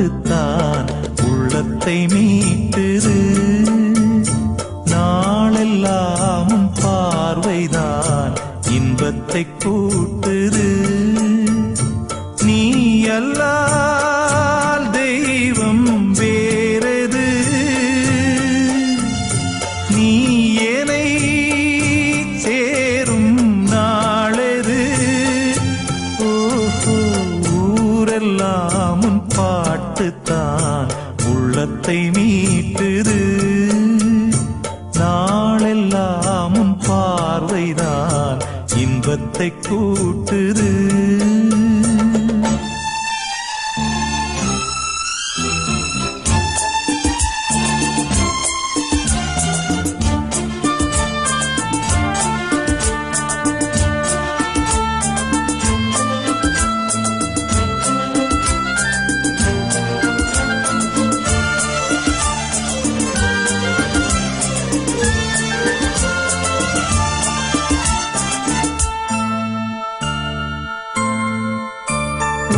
பாட்டுத்தான் உள்ளத்தை மீட்டுது. நாளெல்லாம் பார்வைதான் இன்பத்தை கூட்டுது. நீ அல்லால் தெய்வம் வேறது, நீ என்னை சேரும் நாளது. ஓஹோ, ஊரெல்லாம் பாட்டுத்தான் உள்ளத்தை மீட்டுது. நாளெல்லாம் பார்வைதான் இன்பத்தை கூட்டுது.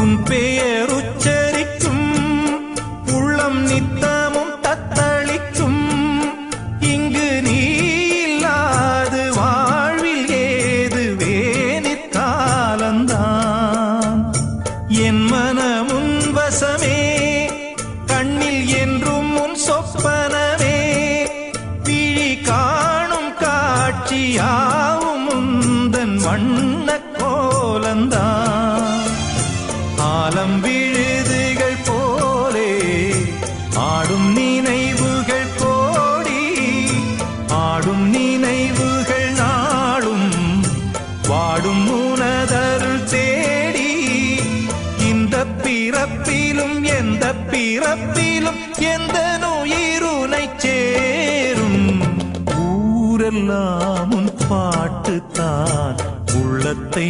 உன் பெயர் உச்சரிக்கும் உள்ளம் நித்தமும் தத்தளிக்கும். இங்கு நீ இல்லாது வாழ்வில் ஏது வேனிற் காலந்தான். என் மனமுன் வசமே, கண்ணில் என்றும் உன் சொப்பனமே. விழி காணும் காட்சியாவும் உந்தன் வண்ண கோலந்தான். ஆலம் விழுதுகள் போலே ஆடும் நினைவுகள் கோடி, ஆடும் நினைவுகள் நாளும் வாடும் உனதருள் தேடி. இந்த பிறப்பிலும் எந்த பிறப்பிலும் எந்த உயிருனை சேரும். ஊரெல்லாம் பாட்டுத்தான் உள்ளத்தை